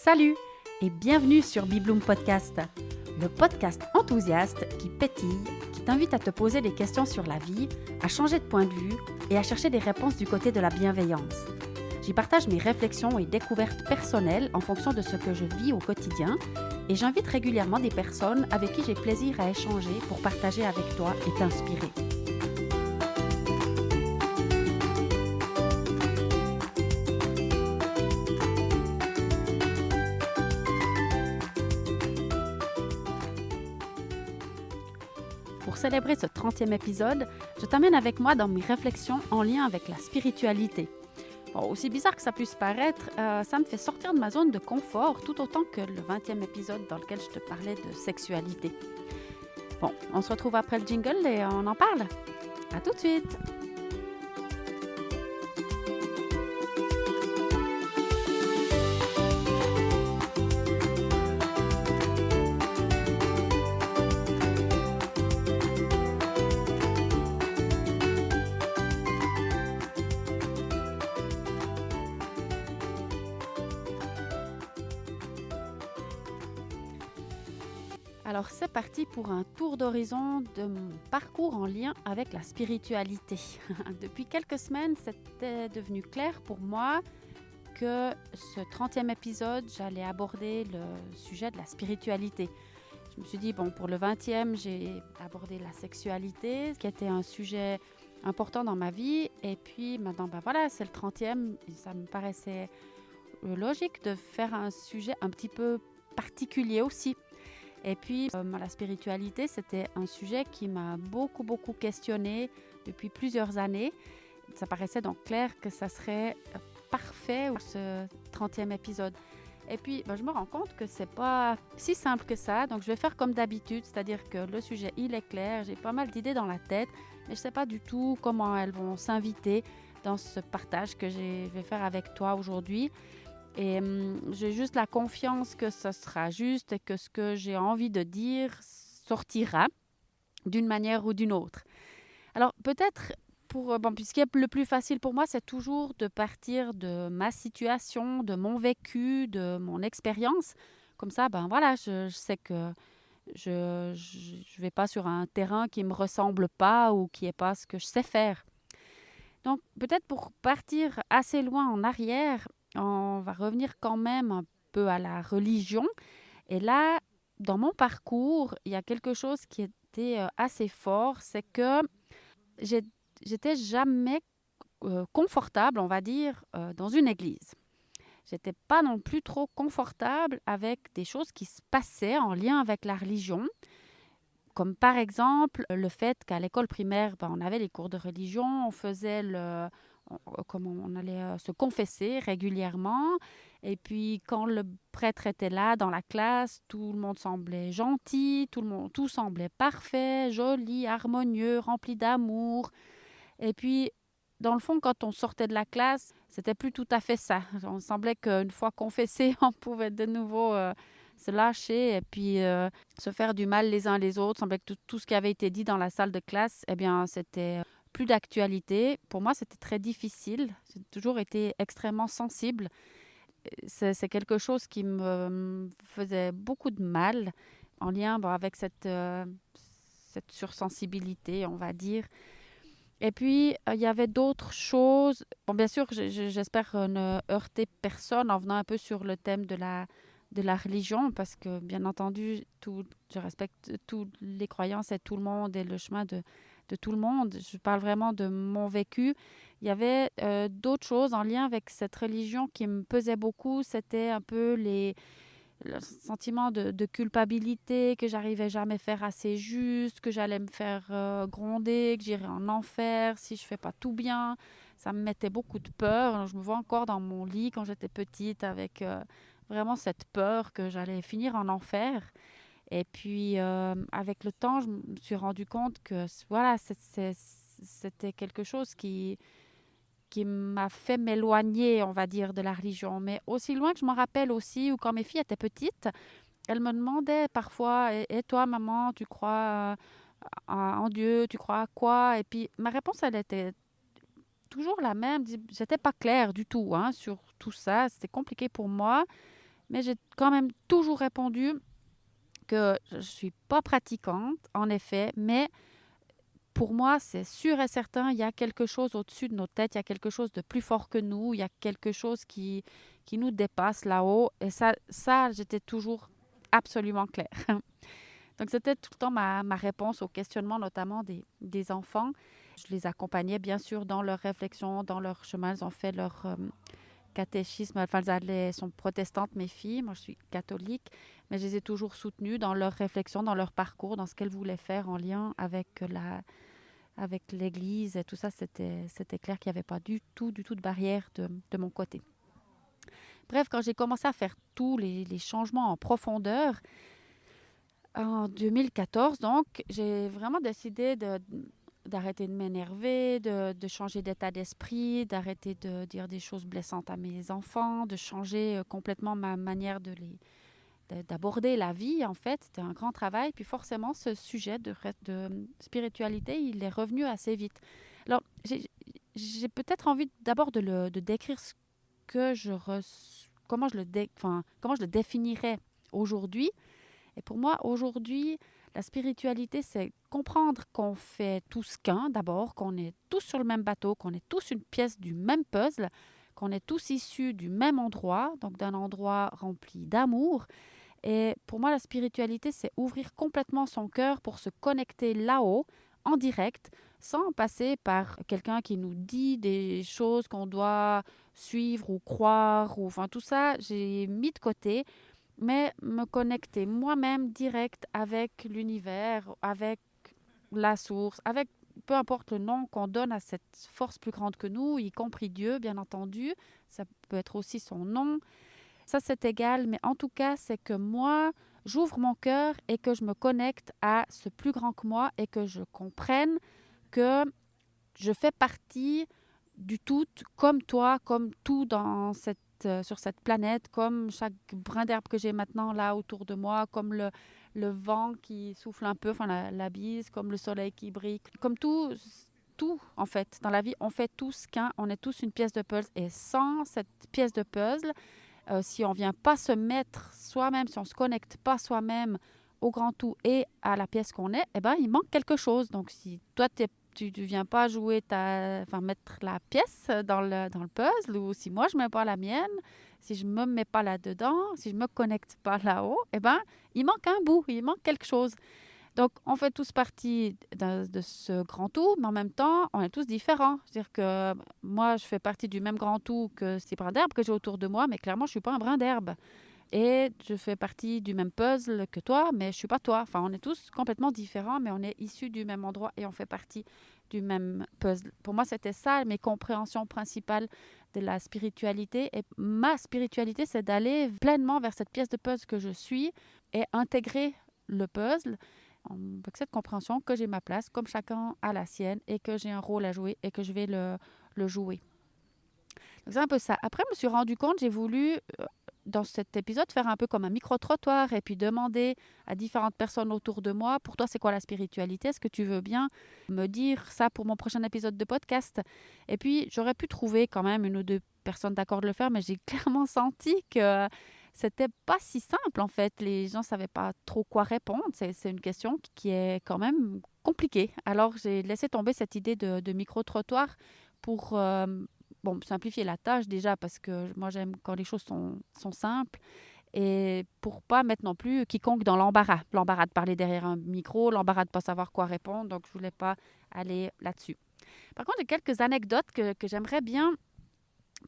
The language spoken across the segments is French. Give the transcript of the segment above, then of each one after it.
Salut et bienvenue sur Bibloom Podcast, le podcast enthousiaste qui pétille, qui t'invite à te poser des questions sur la vie, à changer de point de vue et à chercher des réponses du côté de la bienveillance. J'y partage mes réflexions et découvertes personnelles en fonction de ce que je vis au quotidien et j'invite régulièrement des personnes avec qui j'ai plaisir à échanger pour partager avec toi et t'inspirer. Pour célébrer ce 30e épisode, je t'amène avec moi dans mes réflexions en lien avec la spiritualité. Bon, aussi bizarre que ça puisse paraître, ça me fait sortir de ma zone de confort tout autant que le 20e épisode dans lequel je te parlais de sexualité. Bon, on se retrouve après le jingle et on en parle. À tout de suite! Alors c'est parti pour un tour d'horizon de mon parcours en lien avec la spiritualité. Depuis quelques semaines, c'était devenu clair pour moi que ce 30e épisode, j'allais aborder le sujet de la spiritualité. Je me suis dit, bon, pour le 20e, j'ai abordé la sexualité, qui était un sujet important dans ma vie. Et puis maintenant, ben voilà, c'est le 30e, et ça me paraissait logique de faire un sujet un petit peu particulier aussi. Et puis, la spiritualité, c'était un sujet qui m'a beaucoup questionnée depuis plusieurs années. Ça paraissait donc clair que ça serait parfait pour ce 30e épisode. Et puis, je me rends compte que c'est pas si simple que ça. Donc, je vais faire comme d'habitude, c'est-à-dire que le sujet, il est clair. J'ai pas mal d'idées dans la tête, mais je sais pas du tout comment elles vont s'inviter dans ce partage que je vais faire avec toi aujourd'hui. Et j'ai juste la confiance que ce sera juste et que ce que j'ai envie de dire sortira d'une manière ou d'une autre. Alors peut-être, ce qui est le plus facile pour moi, c'est toujours de partir de ma situation, de mon vécu, de mon expérience. Comme ça, voilà, je sais que je vais pas sur un terrain qui me ressemble pas ou qui est pas ce que je sais faire. Donc peut-être pour partir assez loin en arrière, on va revenir quand même un peu à la religion. Et là, dans mon parcours, il y a quelque chose qui était assez fort, c'est que j'ai- j'étais jamais confortable, on va dire, dans une église. J'étais pas non plus trop confortable avec des choses qui se passaient en lien avec la religion. Comme par exemple le fait qu'à l'école primaire, on avait les cours de religion, on faisait comme on allait se confesser régulièrement. Et puis quand le prêtre était là dans la classe, tout le monde semblait gentil, tout semblait parfait, joli, harmonieux, rempli d'amour. Et puis dans le fond, quand on sortait de la classe, c'était plus tout à fait ça. On semblait qu'une fois confessé, on pouvait de nouveau se lâcher et puis se faire du mal les uns les autres. Il semblait que tout ce qui avait été dit dans la salle de classe, eh bien, c'était plus d'actualité. Pour moi, c'était très difficile. J'ai toujours été extrêmement sensible. C'est quelque chose qui me faisait beaucoup de mal en lien avec cette sursensibilité, on va dire. Et puis, il y avait d'autres choses. Bon, bien sûr, j'espère ne heurter personne en venant un peu sur le thème de la religion, parce que, bien entendu, je respecte toutes les croyances et tout le monde et le chemin de tout le monde. Je parle vraiment de mon vécu. Il y avait d'autres choses en lien avec cette religion qui me pesaient beaucoup. C'était un peu le sentiment de culpabilité, que j'arrivais jamais à faire assez juste, que j'allais me faire gronder, que j'irais en enfer si je fais pas tout bien. Ça me mettait beaucoup de peur. Je me vois encore dans mon lit quand j'étais petite avec vraiment cette peur que j'allais finir en enfer. Et puis, avec le temps, je me suis rendu compte que voilà, c'était quelque chose qui m'a fait m'éloigner, on va dire, de la religion. Mais aussi loin que je m'en rappelle aussi, ou quand mes filles étaient petites, elles me demandaient parfois, et toi, maman, tu crois en Dieu, tu crois à quoi? Et puis ma réponse, elle était toujours la même. J'étais pas claire du tout sur tout ça. C'était compliqué pour moi. Mais j'ai quand même toujours répondu que je ne suis pas pratiquante, en effet, mais pour moi, c'est sûr et certain, il y a quelque chose au-dessus de nos têtes, il y a quelque chose de plus fort que nous, il y a quelque chose qui nous dépasse là-haut. Et ça j'étais toujours absolument claire. Donc, c'était tout le temps ma réponse aux questionnements, notamment des enfants. Je les accompagnais, bien sûr, dans leurs réflexions, dans leur chemin. Elles ont fait leur catéchisme. Enfin, elles sont protestantes, mes filles. Moi, je suis catholique. Mais je les ai toujours soutenues dans leurs réflexions, dans leur parcours, dans ce qu'elles voulaient faire en lien avec l'Église et tout ça. C'était clair qu'il n'y avait pas du tout de barrière de mon côté. Bref, quand j'ai commencé à faire tous les changements en profondeur, en 2014, donc, j'ai vraiment décidé d'arrêter de m'énerver, de changer d'état d'esprit, d'arrêter de dire des choses blessantes à mes enfants, de changer complètement ma manière d'aborder la vie, en fait. C'était un grand travail. Puis forcément, ce sujet de spiritualité, il est revenu assez vite. Alors, j'ai peut-être envie d'abord de décrire ce que comment je le définirais aujourd'hui. Et pour moi, aujourd'hui, la spiritualité, c'est comprendre qu'on fait tous qu'un, d'abord, qu'on est tous sur le même bateau, qu'on est tous une pièce du même puzzle, qu'on est tous issus du même endroit, donc d'un endroit rempli d'amour. Et pour moi, la spiritualité, c'est ouvrir complètement son cœur pour se connecter là-haut, en direct, sans passer par quelqu'un qui nous dit des choses qu'on doit suivre ou croire. Enfin, tout ça, j'ai mis de côté, mais me connecter moi-même direct avec l'univers, avec la source, avec peu importe le nom qu'on donne à cette force plus grande que nous, y compris Dieu, bien entendu. Ça peut être aussi son nom. Ça, c'est égal, mais en tout cas, c'est que moi, j'ouvre mon cœur et que je me connecte à ce plus grand que moi et que je comprenne que je fais partie du tout, comme toi, comme tout sur cette planète, comme chaque brin d'herbe que j'ai maintenant là autour de moi, comme le vent qui souffle un peu, enfin la bise, comme le soleil qui brille, comme tout en fait. Dans la vie, on fait tous qu'un, on est tous une pièce de puzzle. Et sans cette pièce de puzzle, si on ne vient pas se mettre soi-même, si on ne se connecte pas soi-même au grand tout et à la pièce qu'on est, eh ben, il manque quelque chose. Donc, si toi, tu ne viens pas mettre la pièce dans le puzzle, ou si moi, je ne mets pas la mienne, si je ne me mets pas là-dedans, si je ne me connecte pas là-haut, eh ben, il manque un bout, il manque quelque chose. Donc, on fait tous partie de ce grand tout, mais en même temps, on est tous différents. C'est-à-dire que moi, je fais partie du même grand tout que ces brins d'herbe que j'ai autour de moi, mais clairement, je ne suis pas un brin d'herbe. Et je fais partie du même puzzle que toi, mais je ne suis pas toi. Enfin, on est tous complètement différents, mais on est issus du même endroit et on fait partie du même puzzle. Pour moi, c'était ça, mes compréhensions principales de la spiritualité. Et ma spiritualité, c'est d'aller pleinement vers cette pièce de puzzle que je suis et intégrer le puzzle avec cette compréhension que j'ai ma place, comme chacun a la sienne, et que j'ai un rôle à jouer et que je vais le jouer. Donc c'est un peu ça. Après, je me suis rendu compte, j'ai voulu, dans cet épisode, faire un peu comme un micro-trottoir et puis demander à différentes personnes autour de moi, pour toi, c'est quoi la spiritualité? Est-ce que tu veux bien me dire ça pour mon prochain épisode de podcast? Et puis, j'aurais pu trouver quand même une ou deux personnes d'accord de le faire, mais j'ai clairement senti que c'était pas si simple, en fait. Les gens savaient pas trop quoi répondre. C'est une question qui est quand même compliquée. Alors, j'ai laissé tomber cette idée de micro-trottoir pour simplifier la tâche déjà, parce que moi, j'aime quand les choses sont simples. Et pour pas mettre non plus quiconque dans l'embarras. L'embarras de parler derrière un micro, l'embarras de pas savoir quoi répondre. Donc, je voulais pas aller là-dessus. Par contre, j'ai quelques anecdotes que j'aimerais bien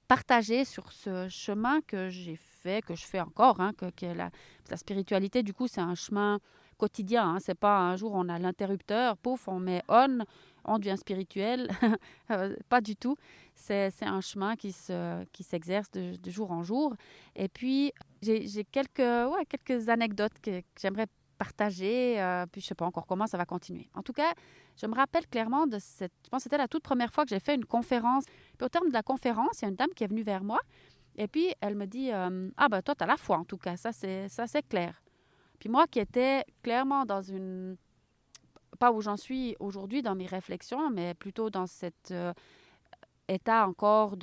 partager sur ce chemin que j'ai fait, que je fais encore, hein, que la spiritualité, du coup, c'est un chemin quotidien. Hein, c'est pas un jour on a l'interrupteur, pouf, on met on devient spirituel. Pas du tout. C'est un chemin qui s'exerce de jour en jour. Et puis, j'ai quelques anecdotes que j'aimerais partager. Puis, je sais pas encore comment ça va continuer. En tout cas, je me rappelle clairement je pense que c'était la toute première fois que j'ai fait une conférence. Puis au terme de la conférence, il y a une dame qui est venue vers moi et puis elle me dit ah ben toi, tu as la foi en tout cas, ça c'est clair. Puis moi qui étais clairement dans une... Pas où j'en suis aujourd'hui dans mes réflexions, mais plutôt dans cet état encore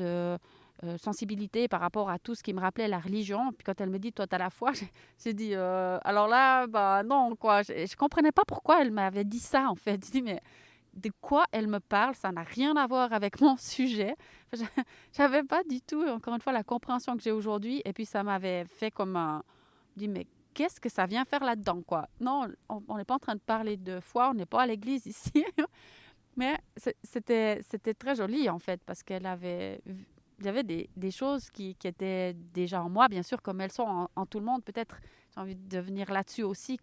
sensibilité par rapport à tout ce qui me rappelait la religion. Puis quand elle me dit, toi, t'as la foi, j'ai dit, alors là, bah non, quoi. Je comprenais pas pourquoi elle m'avait dit ça, en fait. Je dis, mais de quoi elle me parle? Ça n'a rien à voir avec mon sujet. Je n'avais pas du tout, encore une fois, la compréhension que j'ai aujourd'hui. Et puis, ça m'avait fait comme un... Je dis, mais qu'est-ce que ça vient faire là-dedans, quoi? Non, on n'est pas en train de parler de foi, on n'est pas à l'église ici. Mais c'était très joli, en fait, parce qu'elle avait... Il y avait des choses qui étaient déjà en moi, bien sûr, comme elles sont en tout le monde. Peut-être, j'ai envie de venir là-dessus aussi,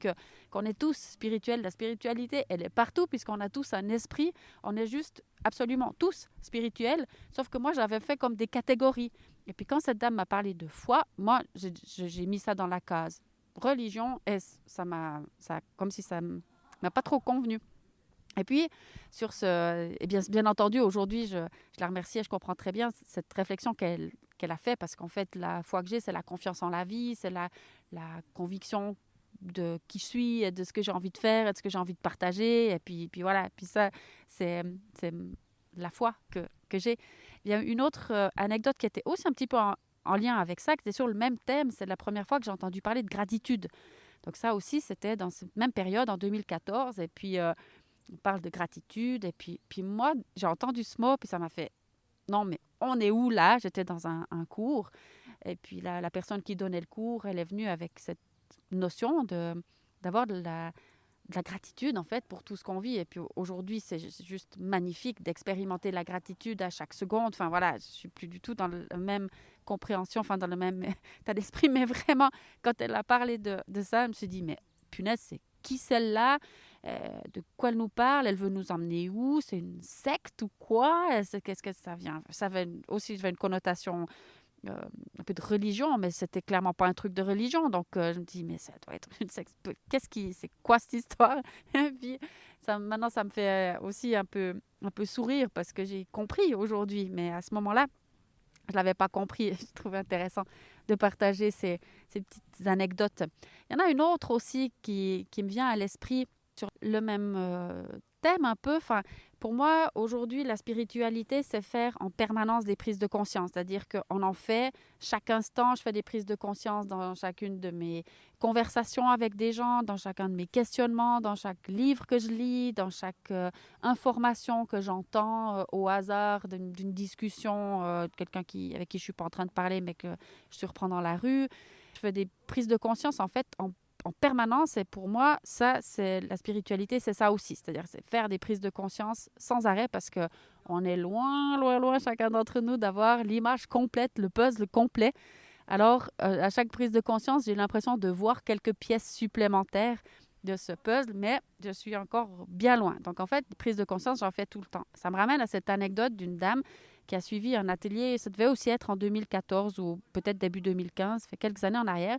qu'on est tous spirituels. La spiritualité, elle est partout, puisqu'on a tous un esprit. On est juste absolument tous spirituels. Sauf que moi, j'avais fait comme des catégories. Et puis, quand cette dame m'a parlé de foi, moi, j'ai mis ça dans la case religion, et comme si ça m'a pas trop convenu. Et puis, sur ce, et bien entendu, aujourd'hui, je la remercie et je comprends très bien cette réflexion qu'elle a fait, parce qu'en fait, la foi que j'ai, c'est la confiance en la vie, c'est la conviction de qui je suis, et de ce que j'ai envie de faire, et de ce que j'ai envie de partager. Et puis voilà, puis ça, c'est la foi que j'ai. Il y a une autre anecdote qui était aussi un petit peu en lien avec ça, qui était sur le même thème. C'est la première fois que j'ai entendu parler de gratitude. Donc ça aussi, c'était dans cette même période, en 2014. Et puis... on parle de gratitude. Et puis moi, j'ai entendu ce mot, puis ça m'a fait, non, mais on est où là? J'étais dans un cours. Et puis la personne qui donnait le cours, elle est venue avec cette notion d'avoir de la gratitude, en fait, pour tout ce qu'on vit. Et puis aujourd'hui, c'est juste magnifique d'expérimenter la gratitude à chaque seconde. Enfin voilà, je suis plus du tout dans la même compréhension, enfin dans le même état d'esprit. Mais vraiment, quand elle a parlé de ça, je me suis dit, mais punaise, c'est qui celle-là? De quoi elle nous parle? Elle veut nous emmener où? C'est une secte ou quoi? Qu'est-ce que ça vient? Ça avait aussi une connotation un peu de religion, mais c'était clairement pas un truc de religion. Donc je me dis, mais ça doit être une secte. C'est quoi cette histoire? Et puis maintenant, ça me fait aussi un peu sourire, parce que j'ai compris aujourd'hui. Mais à ce moment-là, je ne l'avais pas compris. Je trouvais intéressant de partager ces petites anecdotes. Il y en a une autre aussi qui me vient à l'esprit sur le même thème un peu. Enfin, pour moi, aujourd'hui, la spiritualité, c'est faire en permanence des prises de conscience. C'est-à-dire qu'on en fait chaque instant. Je fais des prises de conscience dans chacune de mes conversations avec des gens, dans chacun de mes questionnements, dans chaque livre que je lis, dans chaque information que j'entends au hasard d'une discussion de quelqu'un avec qui je ne suis pas en train de parler, mais que je surprends dans la rue. Je fais des prises de conscience, en fait, en permanence. Et pour moi, ça, c'est la spiritualité, c'est ça aussi. C'est-à-dire, c'est faire des prises de conscience sans arrêt, parce que on est loin, loin, loin, chacun d'entre nous, d'avoir l'image complète, le puzzle complet. Alors, à chaque prise de conscience, j'ai l'impression de voir quelques pièces supplémentaires de ce puzzle, mais je suis encore bien loin. Donc, en fait, prise de conscience, j'en fais tout le temps. Ça me ramène à cette anecdote d'une dame qui a suivi un atelier, ça devait aussi être en 2014 ou peut-être début 2015, ça fait quelques années en arrière.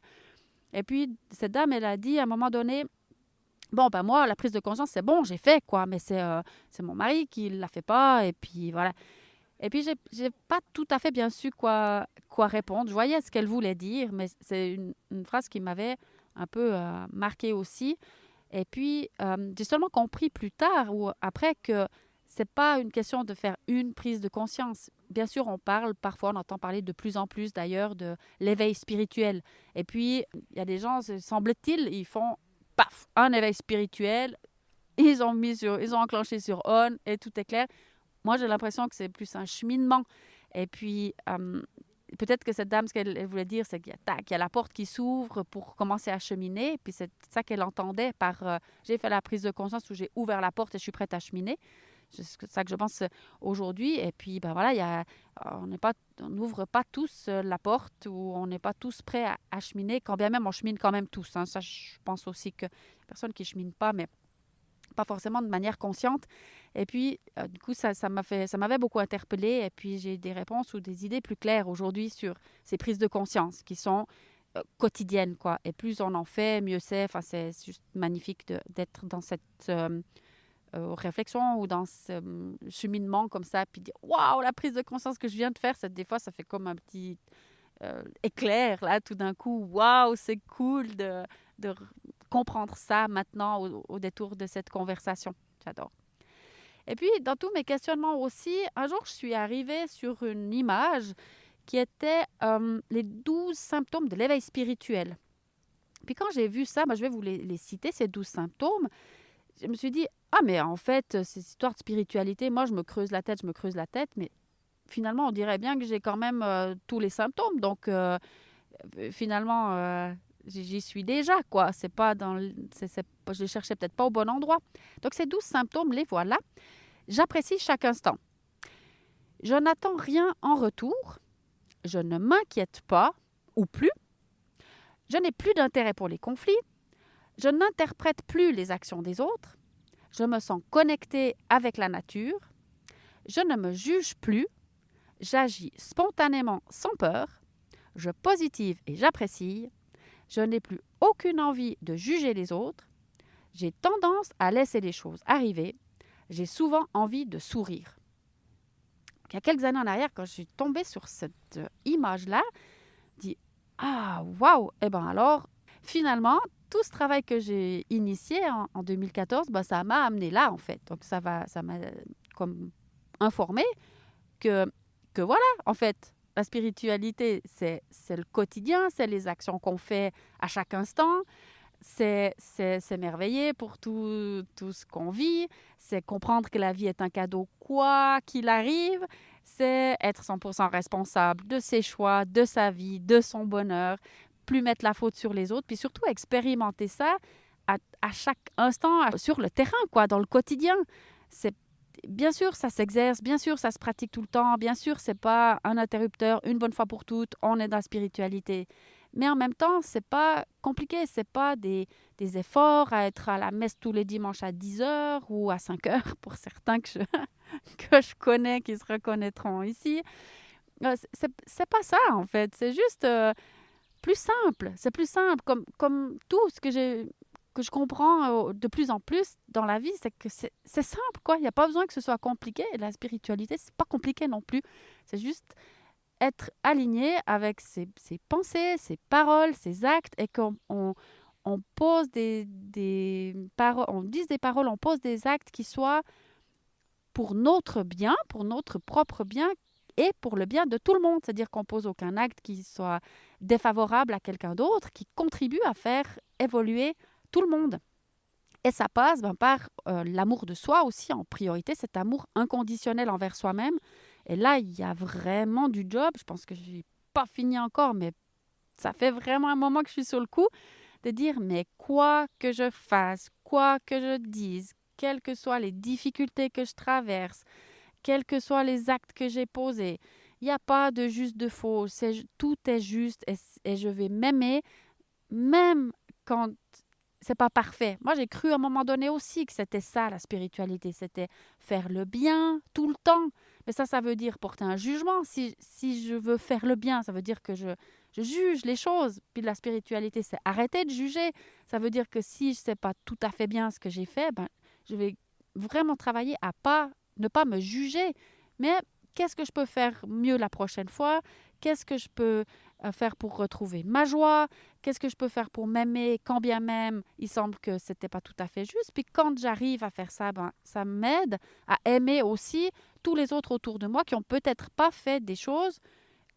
Et puis, cette dame, elle a dit à un moment donné, bon, ben moi, la prise de conscience, c'est bon, j'ai fait, quoi, mais c'est mon mari qui ne la fait pas, et puis voilà. Et puis, j'ai pas tout à fait bien su quoi répondre. Je voyais ce qu'elle voulait dire, mais c'est une phrase qui m'avait un peu marquée aussi. Et puis, j'ai seulement compris plus tard ou après que c'est pas une question de faire une prise de conscience. Bien sûr, on parle, parfois on entend parler de plus en plus d'ailleurs de l'éveil spirituel. Et puis, il y a des gens, semble-t-il, ils font, paf, un éveil spirituel, ils ont enclenché sur on et tout est clair. Moi, j'ai l'impression que c'est plus un cheminement. Et puis, peut-être que cette dame, ce qu'elle voulait dire, c'est qu'il y a la porte qui s'ouvre pour commencer à cheminer. Puis c'est ça qu'elle entendait par j'ai fait la prise de conscience où j'ai ouvert la porte et je suis prête à cheminer. C'est ça que je pense aujourd'hui. Et puis, ben voilà, on n'ouvre pas tous la porte, ou on n'est pas tous prêts à cheminer, quand bien même on chemine quand même tous. Hein. Ça, je pense aussi que les personnes qui ne cheminent pas, mais pas forcément de manière consciente. Et puis, du coup, ça m'avait beaucoup interpellée. Et puis, j'ai des réponses ou des idées plus claires aujourd'hui sur ces prises de conscience qui sont quotidiennes, quoi. Et plus on en fait, mieux c'est. Enfin, c'est juste magnifique d'être dans cette réflexion ou dans ce cheminement comme ça. Puis dire, waouh, la prise de conscience que je viens de faire, des fois, ça fait comme un petit éclair, là, tout d'un coup. Waouh, c'est cool de comprendre ça maintenant au détour de cette conversation. J'adore. Et puis, dans tous mes questionnements aussi, un jour, je suis arrivée sur une image qui étaient les 12 symptômes de l'éveil spirituel. Puis quand j'ai vu ça, je vais vous les citer, ces 12 symptômes. Je me suis dit, ah mais en fait, ces histoires de spiritualité, moi je me creuse la tête, mais finalement on dirait bien que j'ai quand même tous les symptômes. Donc finalement, j'y suis déjà, quoi. C'est pas dans je les cherchais peut-être pas au bon endroit. Donc ces 12 symptômes, les voilà. J'apprécie chaque instant. Je n'attends rien en retour. Je ne m'inquiète pas, ou plus. Je n'ai plus d'intérêt pour les conflits. Je n'interprète plus les actions des autres. Je me sens connectée avec la nature. Je ne me juge plus. J'agis spontanément sans peur. Je positive et j'apprécie. Je n'ai plus aucune envie de juger les autres. J'ai tendance à laisser les choses arriver. J'ai souvent envie de sourire. Il y a quelques années en arrière, quand je suis tombée sur cette image-là, je dis « Ah, waouh !» Eh bien alors, finalement, tout ce travail que j'ai initié en 2014, ça m'a amené là, en fait. Donc, ça m'a comme informé que voilà, en fait, la spiritualité, c'est le quotidien, c'est les actions qu'on fait à chaque instant, c'est s'émerveiller pour tout ce qu'on vit, c'est comprendre que la vie est un cadeau quoi qu'il arrive, c'est être 100% responsable de ses choix, de sa vie, de son bonheur, plus mettre la faute sur les autres, puis surtout expérimenter ça à chaque instant sur le terrain, quoi, dans le quotidien. C'est bien sûr, ça s'exerce, bien sûr, ça se pratique tout le temps, bien sûr, c'est pas un interrupteur une bonne fois pour toutes, on est dans la spiritualité. Mais en même temps, c'est pas compliqué, c'est pas des efforts à être à la messe tous les dimanches à 10h ou à 5h pour certains que je connais qui se reconnaîtront ici. C'est pas ça, en fait. C'est juste plus simple. C'est plus simple. Comme tout ce que je comprends de plus en plus dans la vie, c'est que c'est simple, quoi. Il n'y a pas besoin que ce soit compliqué. Et la spiritualité, c'est pas compliqué non plus. C'est juste être aligné avec ses pensées, ses paroles, ses actes, et qu'on pose des paroles, on dise des paroles, on pose des actes qui soient pour notre bien, pour notre propre bien et pour le bien de tout le monde. C'est-à-dire qu'on pose aucun acte qui soit défavorable à quelqu'un d'autre, qui contribue à faire évoluer tout le monde. Et ça passe par l'amour de soi aussi en priorité, cet amour inconditionnel envers soi-même. Et là, il y a vraiment du job. Je pense que je n'ai pas fini encore, mais ça fait vraiment un moment que je suis sur le coup de dire, mais quoi que je fasse, quoi que je dise, quelles que soient les difficultés que je traverse, quels que soient les actes que j'ai posés, il n'y a pas de juste, de faux. Tout est juste et je vais m'aimer même quand c'est pas parfait. Moi, j'ai cru à un moment donné aussi que c'était ça, la spiritualité. C'était faire le bien tout le temps. Mais ça veut dire porter un jugement. Si je veux faire le bien, ça veut dire que je juge les choses. Puis la spiritualité, c'est arrêter de juger. Ça veut dire que si je sais pas tout à fait bien ce que j'ai fait, je vais vraiment travailler à ne pas me juger. Mais qu'est-ce que je peux faire mieux la prochaine fois? Qu'est-ce que je peux faire pour retrouver ma joie? Qu'est-ce que je peux faire pour m'aimer quand bien même il semble que ce n'était pas tout à fait juste? Puis quand j'arrive à faire ça, ça m'aide à aimer aussi tous les autres autour de moi qui n'ont peut-être pas fait des choses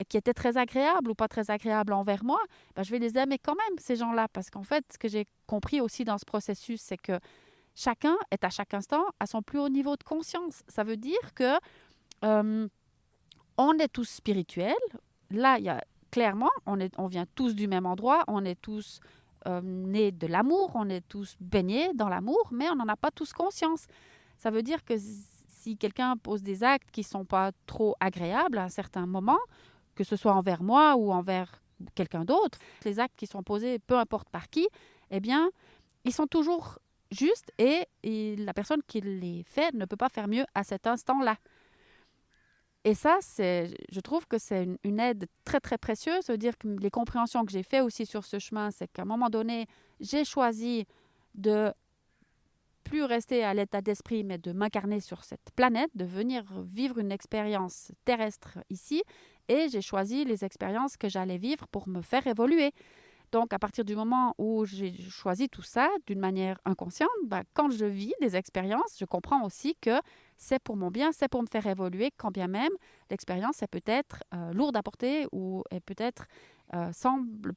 qui étaient très agréables ou pas très agréables envers moi. Je vais les aimer quand même, ces gens-là. Parce qu'en fait, ce que j'ai compris aussi dans ce processus, c'est que chacun est à chaque instant à son plus haut niveau de conscience. Ça veut dire que on est tous spirituels. Là, il y a clairement, on vient tous du même endroit, on est tous nés de l'amour, on est tous baignés dans l'amour, mais on n'en a pas tous conscience. Ça veut dire que si quelqu'un pose des actes qui ne sont pas trop agréables à un certain moment, que ce soit envers moi ou envers quelqu'un d'autre, les actes qui sont posés, peu importe par qui, eh bien, ils sont toujours justes et la personne qui les fait ne peut pas faire mieux à cet instant-là. Et ça, je trouve que c'est une aide très, très précieuse. Ça veut dire que les compréhensions que j'ai faites aussi sur ce chemin, c'est qu'à un moment donné, j'ai choisi de plus rester à l'état d'esprit, mais de m'incarner sur cette planète, de venir vivre une expérience terrestre ici. Et j'ai choisi les expériences que j'allais vivre pour me faire évoluer. Donc, à partir du moment où j'ai choisi tout ça d'une manière inconsciente, quand je vis des expériences, je comprends aussi que c'est pour mon bien, c'est pour me faire évoluer, quand bien même l'expérience est peut-être lourde à porter ou est peut-être semble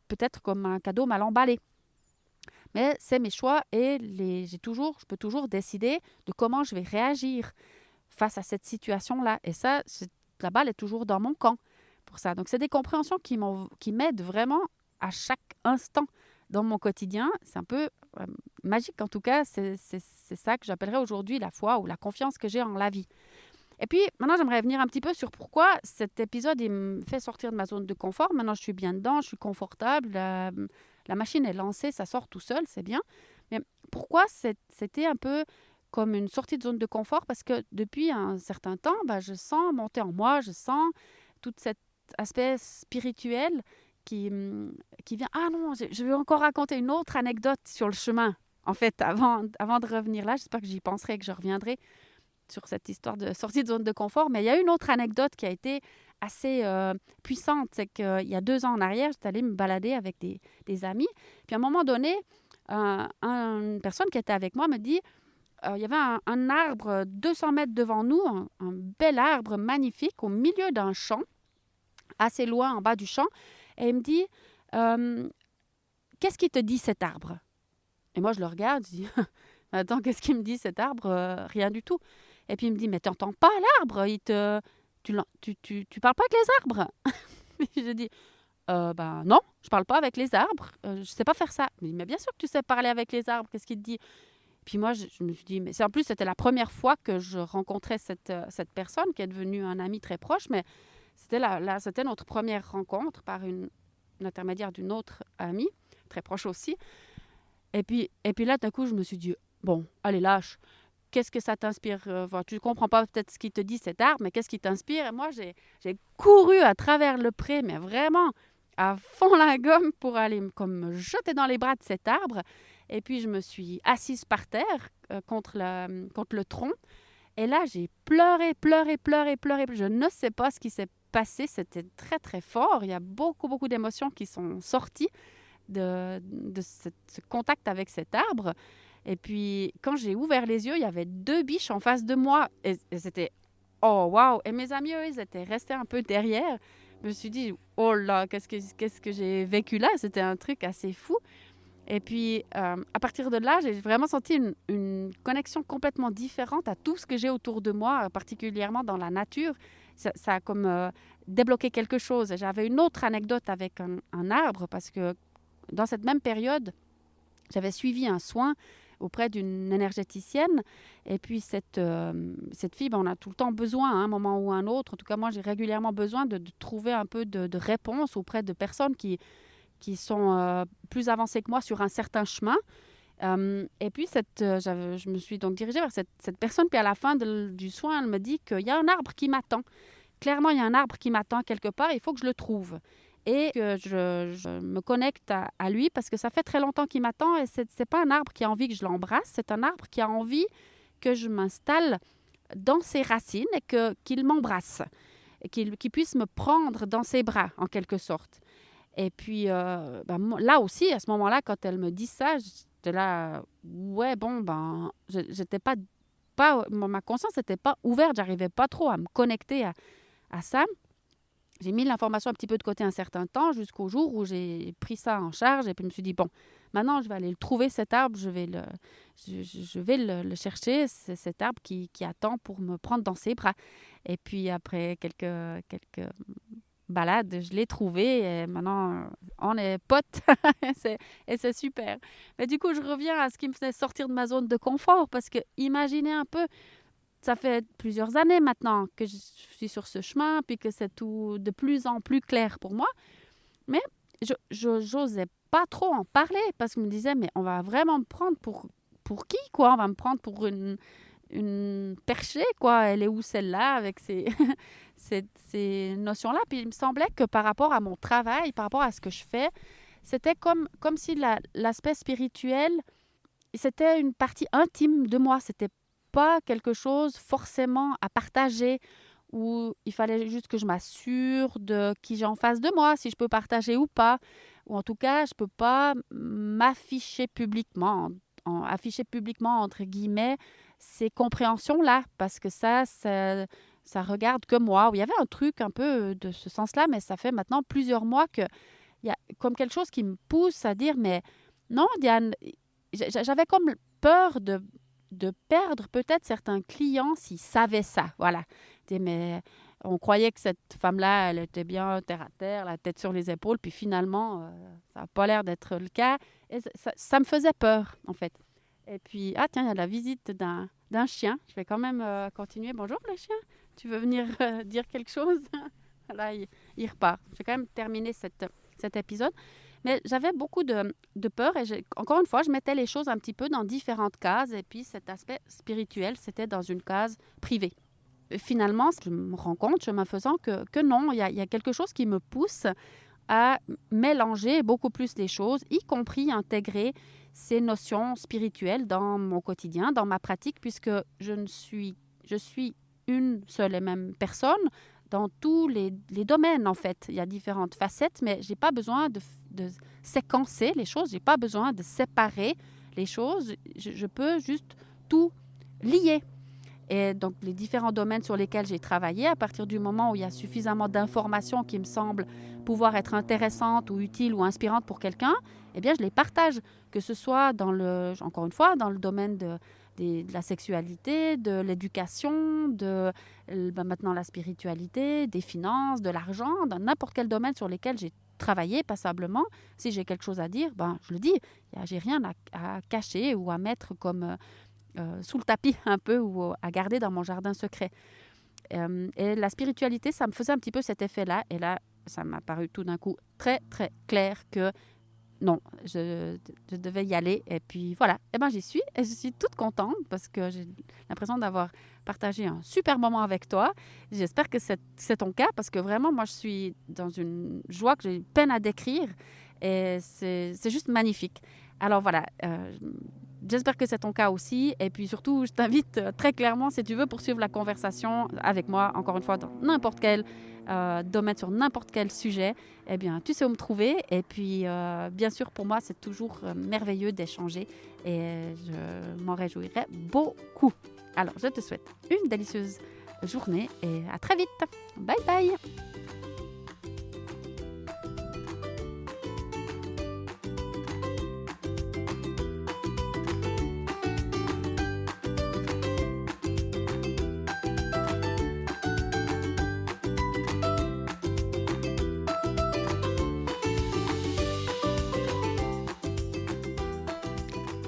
peut-être comme un cadeau mal emballé. Mais c'est mes choix et je peux toujours décider de comment je vais réagir face à cette situation-là. Et ça, la balle est toujours dans mon camp pour ça. Donc, c'est des compréhensions qui m'aident vraiment à chaque instant dans mon quotidien. C'est un peu magique, en tout cas. C'est ça que j'appellerais aujourd'hui la foi ou la confiance que j'ai en la vie. Et puis, maintenant, j'aimerais venir un petit peu sur pourquoi cet épisode, il me fait sortir de ma zone de confort. Maintenant, je suis bien dedans, je suis confortable, la machine est lancée, ça sort tout seul, c'est bien. Mais pourquoi c'était un peu comme une sortie de zone de confort? Parce que depuis un certain temps, je sens monter en moi, je sens tout cet aspect spirituel qui vient. Ah non, je vais encore raconter une autre anecdote sur le chemin. En fait, avant de revenir là, j'espère que j'y penserai, que je reviendrai sur cette histoire de sortie de zone de confort. Mais il y a une autre anecdote qui a été assez puissante. C'est qu'il y a 2 ans en arrière, j'étais allée me balader avec des amis. Puis à un moment donné, une personne qui était avec moi me dit, il y avait un arbre 200 mètres devant nous, un bel arbre magnifique au milieu d'un champ, assez loin en bas du champ. Et il me dit, qu'est-ce qui te dit cet arbre? Et moi, je le regarde, je dis, attends, qu'est-ce qu'il me dit cet arbre? Rien du tout. Et puis il me dit, mais tu n'entends pas l'arbre, tu parles pas avec les arbres. Je dis, non, je parle pas avec les arbres, je sais pas faire ça. Il me dit, mais bien sûr que tu sais parler avec les arbres, qu'est-ce qu'il te dit? Puis moi, je me suis dit, mais en plus, c'était la première fois que je rencontrais cette personne qui est devenue un ami très proche, mais c'était notre première rencontre par une intermédiaire d'une autre amie, très proche aussi. Et puis là, d'un coup, je me suis dit, bon, allez, lâche. Qu'est-ce que ça t'inspire? Tu ne comprends pas peut-être ce qui te dit cet arbre, mais qu'est-ce qui t'inspire? Et moi, j'ai couru à travers le pré, mais vraiment à fond la gomme pour aller me jeter dans les bras de cet arbre. Et puis, je me suis assise par terre contre le tronc. Et là, j'ai pleuré, pleuré, pleuré, pleuré. Je ne sais pas ce qui s'est passé. C'était très, très fort. Il y a beaucoup, beaucoup d'émotions qui sont sorties de ce contact avec cet arbre. Et puis, quand j'ai ouvert les yeux, il y avait 2 biches en face de moi. Et c'était « Oh, waouh !» Et mes amis, eux, ils étaient restés un peu derrière. Je me suis dit « Oh là, qu'est-ce que j'ai vécu là ?» C'était un truc assez fou. Et puis, à partir de là, j'ai vraiment senti une connexion complètement différente à tout ce que j'ai autour de moi, particulièrement dans la nature. Ça a comme débloqué quelque chose. J'avais une autre anecdote avec un arbre parce que dans cette même période, j'avais suivi un soin auprès d'une énergéticienne. Et puis, cette fille, on a tout le temps besoin, à un moment ou à un autre. En tout cas, moi, j'ai régulièrement besoin de trouver un peu de réponse auprès de personnes qui sont plus avancées que moi sur un certain chemin. Et puis, je me suis donc dirigée vers cette personne. Puis, à la fin du soin, elle me dit qu'il y a un arbre qui m'attend. Clairement, il y a un arbre qui m'attend quelque part. Il faut que je le trouve. Et que je me connecte à lui parce que ça fait très longtemps qu'il m'attend et c'est pas un arbre qui a envie que je l'embrasse, c'est un arbre qui a envie que je m'installe dans ses racines et qu'il m'embrasse, et qu'il puisse me prendre dans ses bras, en quelque sorte. Et puis, là aussi, à ce moment-là, quand elle me dit ça, j'étais là, ouais, bon, j'étais pas ma conscience n'était pas ouverte, j'arrivais pas trop à me connecter à ça. J'ai mis l'information un petit peu de côté un certain temps jusqu'au jour où j'ai pris ça en charge et puis je me suis dit, bon, maintenant je vais aller le trouver cet arbre, je vais le chercher, c'est cet arbre qui attend pour me prendre dans ses bras. Et puis après quelques balades, je l'ai trouvé et maintenant on est potes et c'est super. Mais du coup, je reviens à ce qui me faisait sortir de ma zone de confort parce que imaginez un peu, ça fait plusieurs années maintenant que je suis sur ce chemin, puis que c'est tout de plus en plus clair pour moi. Mais je n'osais pas trop en parler parce que je me disais, mais on va vraiment me prendre pour qui, quoi? On va me prendre pour une perchée, quoi. Elle est où celle-là avec ces notions-là? Puis il me semblait que par rapport à mon travail, par rapport à ce que je fais, c'était comme si l'aspect spirituel, c'était une partie intime de moi. C'était pas quelque chose forcément à partager où il fallait juste que je m'assure de qui j'ai en face de moi, si je peux partager ou pas. Ou en tout cas, je peux pas m'afficher publiquement, afficher publiquement entre guillemets ces compréhensions-là, parce que ça regarde que moi. Il y avait un truc un peu de ce sens-là, mais ça fait maintenant plusieurs mois qu'il y a comme quelque chose qui me pousse à dire, mais non, Diane, j'avais comme peur de perdre peut-être certains clients s'ils savaient ça. Voilà. Mais on croyait que cette femme-là, elle était bien terre à terre, la tête sur les épaules, puis finalement, ça n'a pas l'air d'être le cas. Et ça me faisait peur, en fait. Et puis, ah tiens, il y a la visite d'un chien. Je vais quand même continuer. Bonjour, le chien. Tu veux venir dire quelque chose? Là, il repart. Je vais quand même terminer cet épisode. Mais j'avais beaucoup de peur et encore une fois, je mettais les choses un petit peu dans différentes cases. Et puis, cet aspect spirituel, c'était dans une case privée. Finalement, je me rends compte, chemin faisant, que non, il y a quelque chose qui me pousse à mélanger beaucoup plus les choses, y compris intégrer ces notions spirituelles dans mon quotidien, dans ma pratique, puisque je suis une seule et même personne dans tous les domaines, en fait. Il y a différentes facettes, mais je n'ai pas besoin de séquencer les choses, je n'ai pas besoin de séparer les choses. Je peux juste tout lier. Et donc, les différents domaines sur lesquels j'ai travaillé, à partir du moment où il y a suffisamment d'informations qui me semblent pouvoir être intéressantes ou utiles ou inspirantes pour quelqu'un, eh bien, je les partage, que ce soit, encore une fois, dans le domaine de la sexualité, de l'éducation, maintenant la spiritualité, des finances, de l'argent, dans n'importe quel domaine sur lequel j'ai travaillé passablement. Si j'ai quelque chose à dire, je le dis. J'ai rien à cacher ou à mettre comme sous le tapis un peu ou à garder dans mon jardin secret. Et la spiritualité, ça me faisait un petit peu cet effet-là. Et là, ça m'a paru tout d'un coup très, très clair que non, je devais y aller. Et puis voilà, j'y suis. Et je suis toute contente parce que j'ai l'impression d'avoir partagé un super moment avec toi. J'espère que c'est ton cas parce que vraiment, moi, je suis dans une joie que j'ai peine à décrire. Et c'est juste magnifique. Alors voilà, j'espère que c'est ton cas aussi. Et puis surtout, je t'invite très clairement, si tu veux poursuivre la conversation avec moi, encore une fois, dans n'importe quel domaine, sur n'importe quel sujet, eh bien, tu sais où me trouver. Et puis, bien sûr, pour moi, c'est toujours merveilleux d'échanger et je m'en réjouirai beaucoup. Alors, je te souhaite une délicieuse journée et à très vite. Bye bye!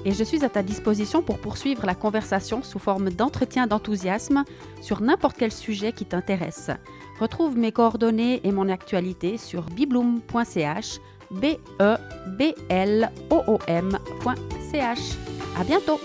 Et je suis à ta disposition pour poursuivre la conversation sous forme d'entretien d'enthousiasme sur n'importe quel sujet qui t'intéresse. Retrouve mes coordonnées et mon actualité sur bibloom.ch, BEBLOOM.ch. À bientôt!